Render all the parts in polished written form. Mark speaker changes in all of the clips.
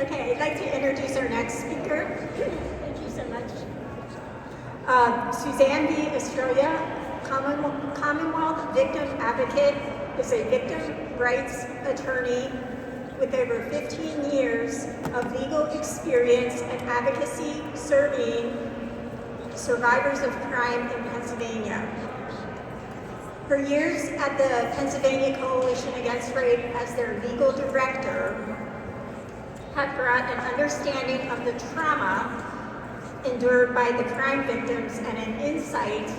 Speaker 1: Okay, I'd like to introduce our next speaker. Thank you so much. Suzanne Estrella, Commonwealth Victim Advocate, is a victim rights attorney with over 15 years of legal experience and advocacy serving survivors of crime in Pennsylvania. Her years at the Pennsylvania Coalition Against Rape as their legal director have brought an understanding of the trauma endured by the crime victims and an insight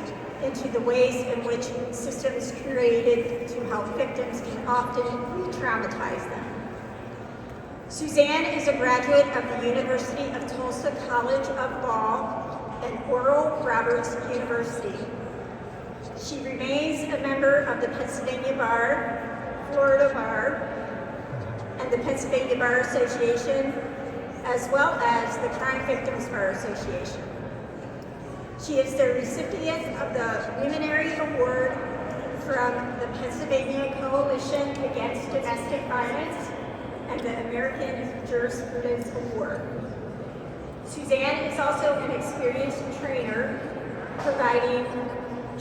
Speaker 1: into the ways in which systems created to help victims can often re-traumatize them. Suzanne is a graduate of the University of Tulsa College of Law and Oral Roberts University. She remains a member of the Pennsylvania Bar, Florida Bar, and the Pennsylvania Bar Association, as well as the Crime Victims Bar Association. She is the recipient of the Luminary Award from the Pennsylvania Coalition Against Domestic Violence and the American Jurisprudence Award. Suzanne is also an experienced trainer, providing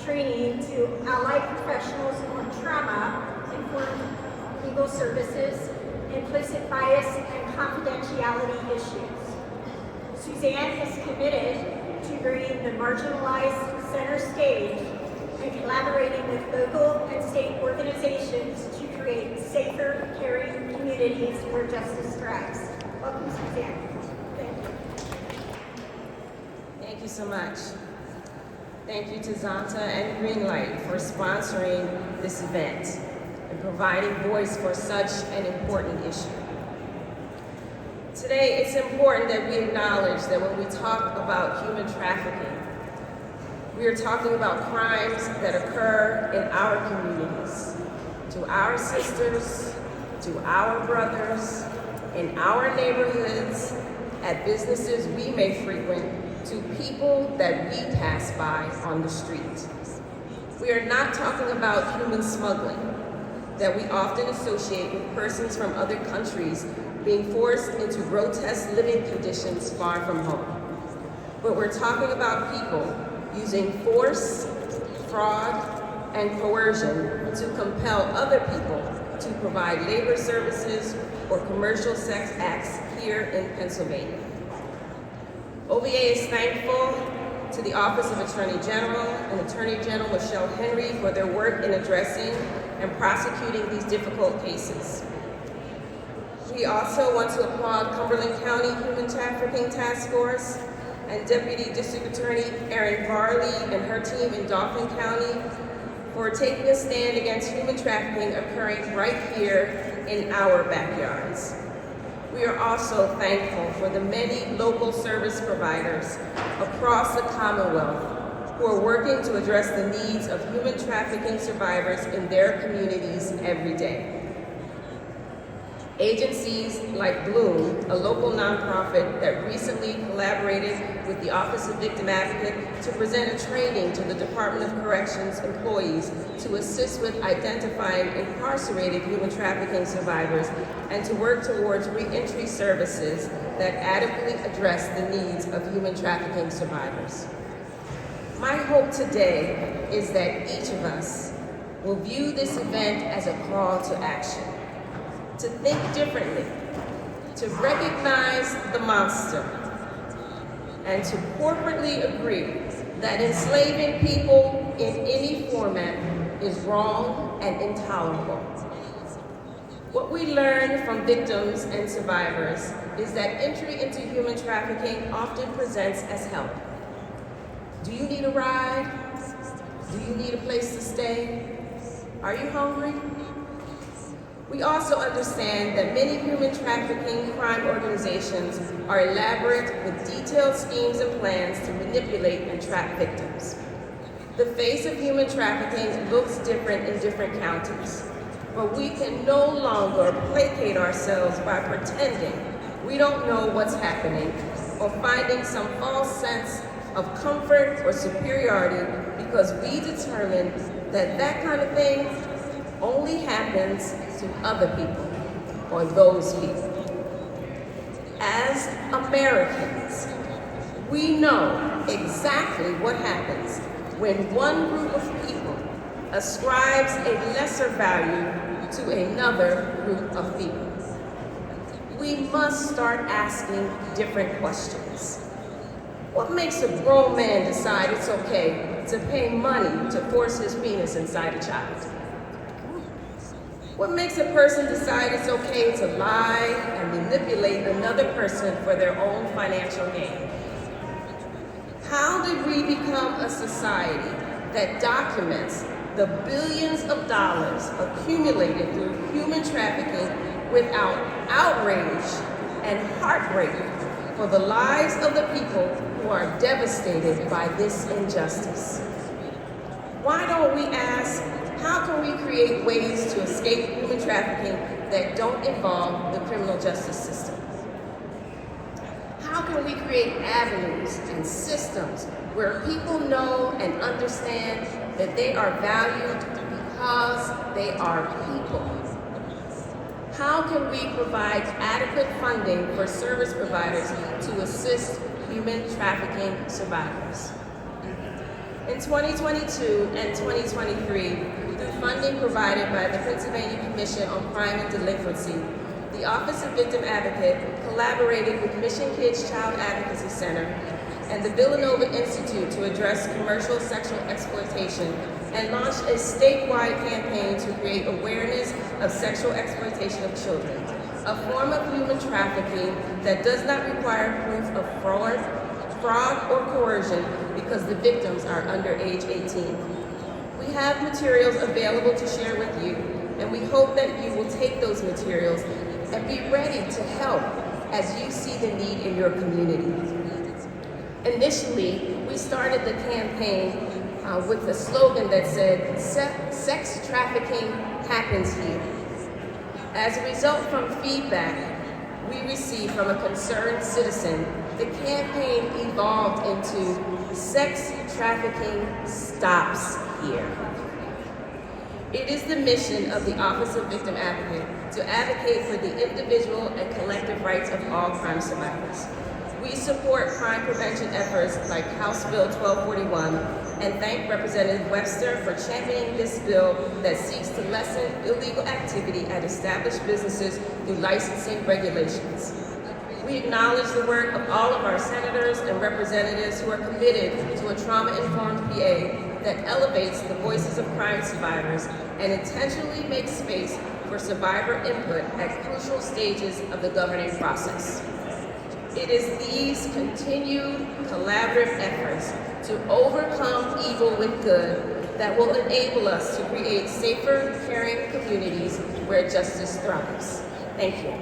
Speaker 1: training to allied professionals on trauma-informed legal services, implicit bias, and confidentiality issues. Suzanne is committed to bringing the marginalized center stage and collaborating with local and state organizations to create safer, caring communities where justice thrives. Welcome, Suzanne. Thank you.
Speaker 2: Thank you so much. Thank you to Zonta and Greenlight for sponsoring this event and providing voice for such an important issue. Today, it's important that we acknowledge that when we talk about human trafficking, we are talking about crimes that occur in our communities, to our sisters, to our brothers, in our neighborhoods, at businesses we may frequent, to people that we pass by on the street. We are not talking about human smuggling that we often associate with persons from other countries being forced into grotesque living conditions far from home. But we're talking about people using force, fraud, and coercion to compel other people to provide labor services or commercial sex acts here in Pennsylvania. OVA is thankful to the Office of Attorney General and Attorney General Michelle Henry for their work in addressing and prosecuting these difficult cases. We also want to applaud Cumberland County Human Trafficking Task Force and Deputy District Attorney Erin Varley and her team in Dauphin County for taking a stand against human trafficking occurring right here in our backyards. We are also thankful for the many local service providers across the Commonwealth who are working to address the needs of human trafficking survivors in their communities every day. Agencies like Bloom, a local nonprofit that recently collaborated with the Office of Victim Advocate to present a training to the Department of Corrections employees to assist with identifying incarcerated human trafficking survivors and to work towards reentry services that adequately address the needs of human trafficking survivors. My hope today is that each of us will view this event as a call to action, to think differently, to recognize the monster, and to corporately agree that enslaving people in any format is wrong and intolerable. What we learn from victims and survivors is that entry into human trafficking often presents as help. Do you need a ride? Do you need a place to stay? Are you hungry? We also understand that many human trafficking crime organizations are elaborate with detailed schemes and plans to manipulate and trap victims. The face of human trafficking looks different in different counties, but we can no longer placate ourselves by pretending we don't know what's happening or finding some false sense of comfort or superiority because we determine that that kind of thing only happens to other people or those people. As Americans, we know exactly what happens when one group of people ascribes a lesser value to another group of people. We must start asking different questions. What makes a grown man decide it's okay to pay money to force his penis inside a child? What makes a person decide it's okay to lie and manipulate another person for their own financial gain? How did we become a society that documents the billions of dollars accumulated through human trafficking without outrage and heartbreak for the lives of the people who are devastated by this injustice? Why don't we ask, how can we create ways to escape human trafficking that don't involve the criminal justice system? How can we create avenues and systems where people know and understand that they are valued because they are people? How can we provide adequate funding for service providers to assist human trafficking survivors? In 2022 and 2023, through funding provided by the Pennsylvania Commission on Crime and Delinquency, the Office of Victim Advocate collaborated with Mission Kids Child Advocacy Center and the Villanova Institute to address commercial sexual exploitation and launched a statewide campaign to create awareness of sexual exploitation of children, a form of human trafficking that does not require proof of fraud or coercion because the victims are under age 18. We have materials available to share with you, and we hope that you will take those materials and be ready to help as you see the need in your community. Initially, we started the campaign with a slogan that said, "Sex trafficking happens here." As a result from feedback we received from a concerned citizen, the campaign evolved into "Sex trafficking stops here." It is the mission of the Office of Victim Advocate to advocate for the individual and collective rights of all crime survivors. We support crime prevention efforts like House Bill 1241 and thank Representative Webster for championing this bill that seeks to lessen illegal activity at established businesses through licensing regulations. We acknowledge the work of all of our senators and representatives who are committed to a trauma-informed PA that elevates the voices of crime survivors and intentionally makes space for survivor input at crucial stages of the governing process. It is these continued collaborative efforts to overcome evil with good that will enable us to create safer, caring communities where justice thrives. Thank you.